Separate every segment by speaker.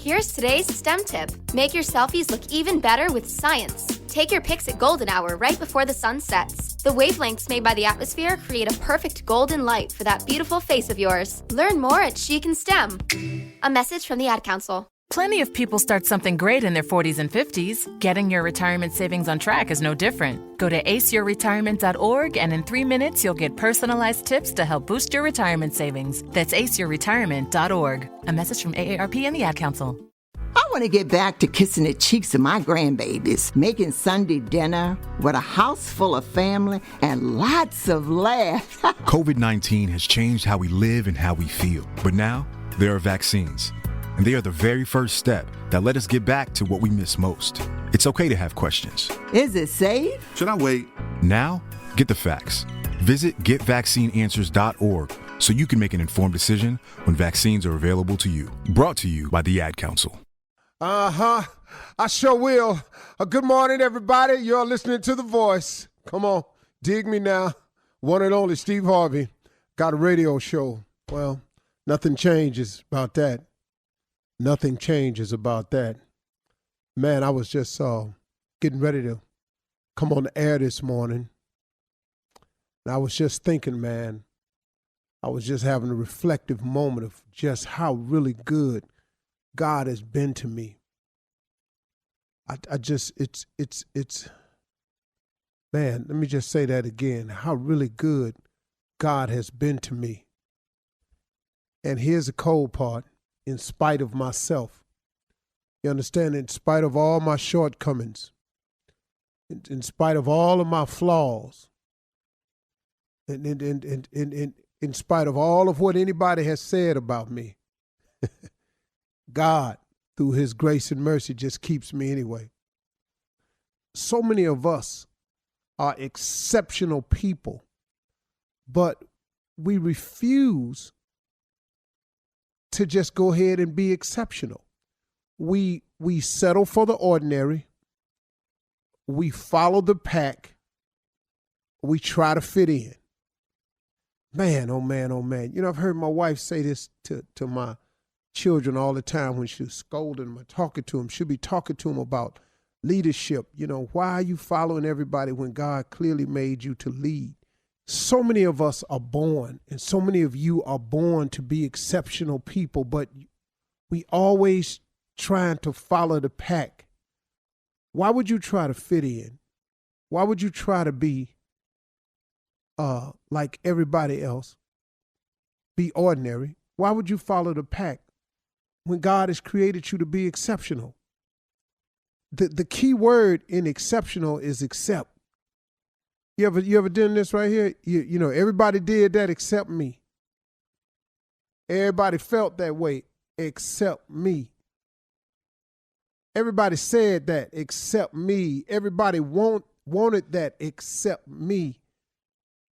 Speaker 1: Here's today's STEM tip. Make your selfies look even better with science. Take your pics at golden hour right before the sun sets. The wavelengths made by the atmosphere create a perfect golden light for that beautiful face of yours. Learn more at Chic and STEM. A message from the Ad Council.
Speaker 2: Plenty of people start something great in their 40s and 50s. Getting your retirement savings on track is no different. Go to aceyourretirement.org and in 3 minutes you'll get personalized tips to help boost your retirement savings. That's aceyourretirement.org. A message from AARP and the Ad Council.
Speaker 3: I want to get back to kissing the cheeks of my grandbabies, making Sunday dinner with a house full of family and lots of laughs.
Speaker 4: COVID-19 has changed how we live and how we feel. But now, there are vaccines. And they are the very first step that let us get back to what we miss most. It's okay to have questions.
Speaker 3: Is it safe?
Speaker 4: Should I wait? Now, get the facts. Visit getvaccineanswers.org so you can make an informed decision when vaccines are available to you. Brought to you by the Ad Council.
Speaker 5: I sure will. Good morning, everybody. You're listening to The Voice. Come on, dig me now. One and only Steve Harvey. Got a radio show. Well, nothing changes about that. Nothing changes about that. Man, I was just getting ready to come on the air this morning. And I was just thinking, man, I was just having a reflective moment of just how really good God has been to me. It's man, let me just say that again, how really good God has been to me. And here's the cold part, in spite of myself. You understand, in spite of all my shortcomings, in spite of all of my flaws, and in spite of all of what anybody has said about me, God, through his grace and mercy, just keeps me anyway. So many of us are exceptional people, but we refuse to just go ahead and be exceptional. We settle for the ordinary. We follow the pack. We try to fit in. Man, oh man, oh man. You know, I've heard my wife say this to my children all the time when she's scolding them or talking to them. She'll be talking to them about leadership. You know, why are you following everybody when God clearly made you to lead? So many of us are born, and so many of you are born to be exceptional people, but we always trying to follow the pack. Why would you try to fit in? Why would you try to be like everybody else? Be ordinary. Why would you follow the pack when God has created you to be exceptional? The key word in exceptional is accept. You ever done this right here? You know, everybody did that except me. Everybody felt that way except me. Everybody said that except me. Everybody wanted that except me.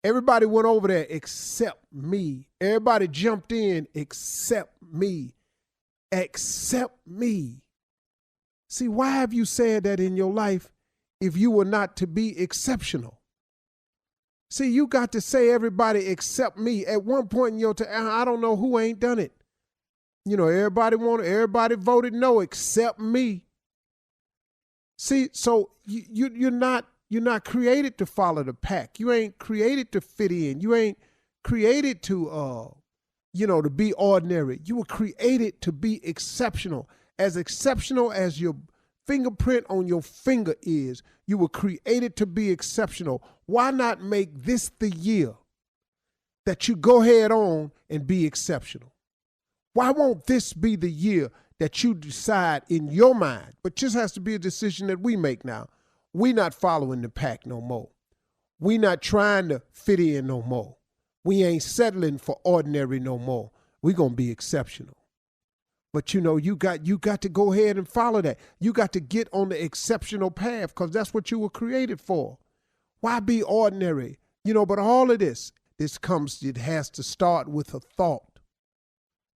Speaker 5: Everybody went over there except me. Everybody jumped in except me. Except me. See, why have you said that in your life if you were not to be exceptional? See, you got to say everybody except me. At one point in your time, I don't know who ain't done it. You know, everybody voted no except me. See, so you're not created to follow the pack. You ain't created to fit in. You ain't created to to be ordinary. You were created to be exceptional as your fingerprint on your finger is. You were created to be exceptional. Why not make this the year that you go head on and be exceptional? Why won't this be the year that you decide in your mind, but just has to be a decision that we make now. We not following the pack no more. We not trying to fit in no more. We ain't settling for ordinary no more. We going to be exceptional. But you know, you got to go ahead and follow that. You got to get on the exceptional path because that's what you were created for. Why be ordinary? You know, but all of it has to start with a thought.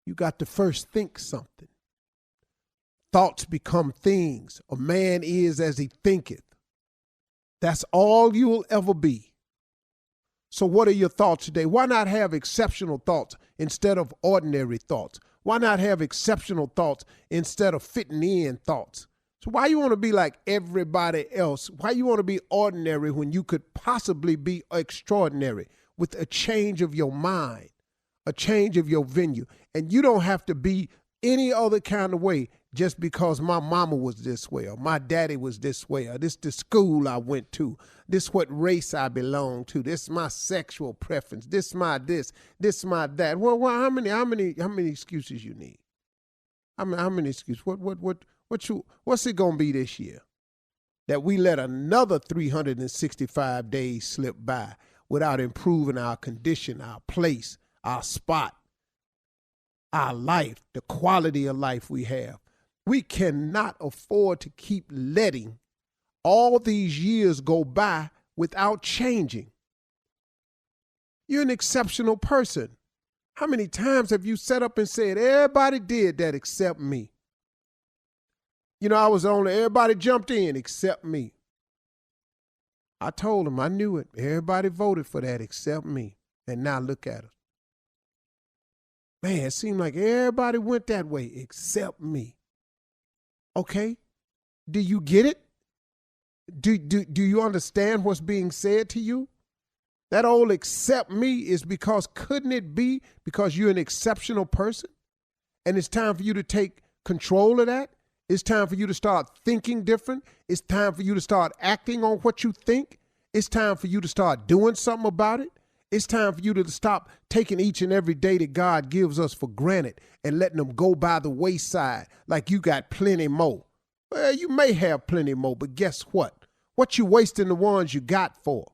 Speaker 5: You got to first think something. Thoughts become things. A man is as he thinketh. That's all you will ever be. So what are your thoughts today? Why not have exceptional thoughts instead of ordinary thoughts? Why not have exceptional thoughts instead of fitting in thoughts? So why you want to be like everybody else? Why you want to be ordinary when you could possibly be extraordinary with a change of your mind, a change of your venue? And you don't have to be any other kind of way just because my mama was this way or my daddy was this way or this the school I went to, this what race I belong to, this my sexual preference, this my this my that. Well, how many excuses you need? How many excuses? What's it gonna be this year that we let another 365 days slip by without improving our condition, our place, our spot, our life, the quality of life we have? We cannot afford to keep letting all these years go by without changing. You're an exceptional person. How many times have you sat up and said, everybody did that except me? You know, I was only, everybody jumped in except me. I told them, I knew it. Everybody voted for that except me. And now look at us. Man, it seemed like everybody went that way except me. Okay? Do you get it? Do you understand what's being said to you? That old except me is because, couldn't it be because you're an exceptional person? And it's time for you to take control of that? It's time for you to start thinking different. It's time for you to start acting on what you think. It's time for you to start doing something about it. It's time for you to stop taking each and every day that God gives us for granted and letting them go by the wayside like you got plenty more. Well, you may have plenty more, but guess what? What you wasting the ones you got for?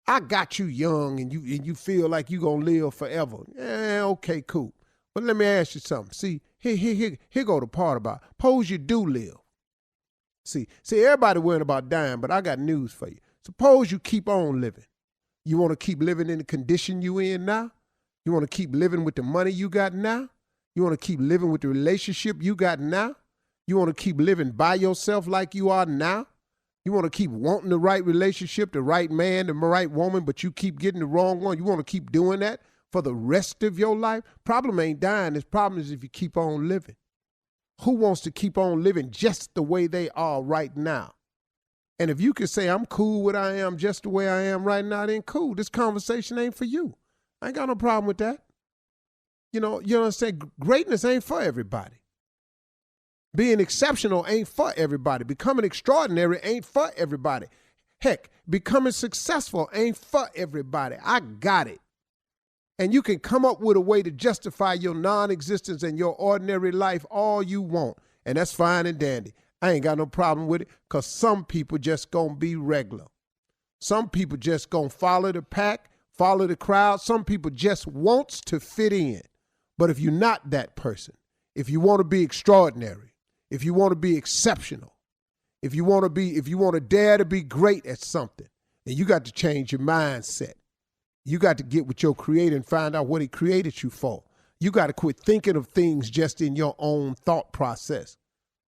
Speaker 5: I got you young and you feel like you gonna live forever. Okay, cool. But let me ask you something. See, here go the part about, suppose you do live. See, everybody worrying about dying, but I got news for you. Suppose you keep on living. You want to keep living in the condition you in now? You want to keep living with the money you got now? You want to keep living with the relationship you got now? You want to keep living by yourself like you are now? You want to keep wanting the right relationship, the right man, the right woman, but you keep getting the wrong one? You want to keep doing that for the rest of your life? Problem ain't dying. The problem is if you keep on living. Who wants to keep on living just the way they are right now? And if you can say, I'm cool with I am just the way I am right now, then cool. This conversation ain't for you. I ain't got no problem with that. You know what I'm saying? Greatness ain't for everybody. Being exceptional ain't for everybody. Becoming extraordinary ain't for everybody. Heck, becoming successful ain't for everybody. I got it. And you can come up with a way to justify your non-existence and your ordinary life all you want. And that's fine and dandy. I ain't got no problem with it because some people just going to be regular. Some people just going to follow the pack, follow the crowd. Some people just wants to fit in. But if you're not that person, if you want to be extraordinary, if you want to be exceptional, if you want to dare to be great at something, then you got to change your mindset. You got to get with your creator and find out what he created you for. You got to quit thinking of things just in your own thought process.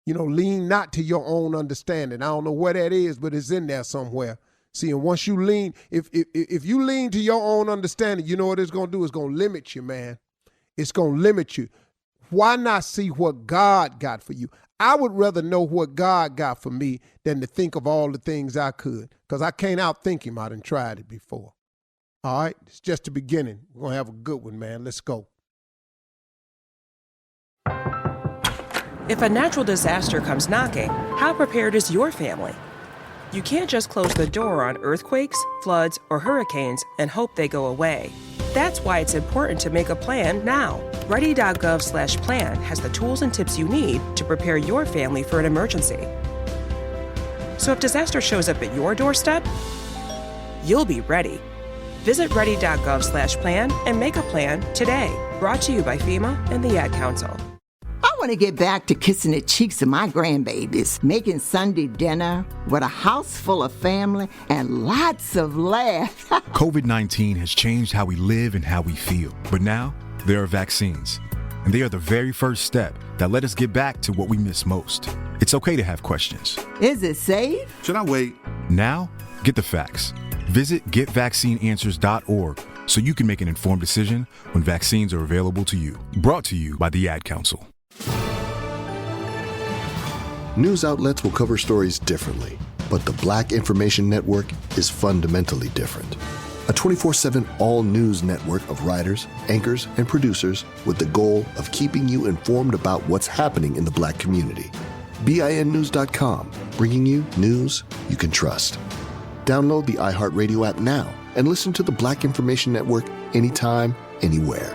Speaker 5: You know, lean not to your own understanding. I don't know where that is, but it's in there somewhere. See, and once you lean, if you lean to your own understanding, you know what it's going to do? It's going to limit you, man. It's going to limit you. Why not see what God got for you? I would rather know what God got for me than to think of all the things I could, because I can't outthink him. I done tried it before. All right, it's just the beginning. We're going to have a good one, man. Let's go.
Speaker 6: If a natural disaster comes knocking, how prepared is your family? You can't just close the door on earthquakes, floods, or hurricanes and hope they go away. That's why it's important to make a plan now. Ready.gov/plan has the tools and tips you need to prepare your family for an emergency. So if disaster shows up at your doorstep, you'll be ready. Visit ready.gov/plan and make a plan today. Brought to you by FEMA and the Ad Council.
Speaker 3: I want to get back to kissing the cheeks of my grandbabies, making Sunday dinner with a house full of family and lots of laughs.
Speaker 4: COVID-19 has changed how we live and how we feel. But now, there are vaccines. And they are the very first step that let us get back to what we miss most. It's okay to have questions.
Speaker 3: Is it safe?
Speaker 7: Should I wait?
Speaker 4: Now, get the facts. Visit getvaccineanswers.org so you can make an informed decision when vaccines are available to you. Brought to you by the Ad Council.
Speaker 7: News outlets will cover stories differently, but the Black Information Network is fundamentally different. A 24/7 all-news network of writers, anchors, and producers with the goal of keeping you informed about what's happening in the Black community. BINnews.com, bringing you news you can trust. Download the iHeartRadio app now and listen to the Black Information Network anytime, anywhere.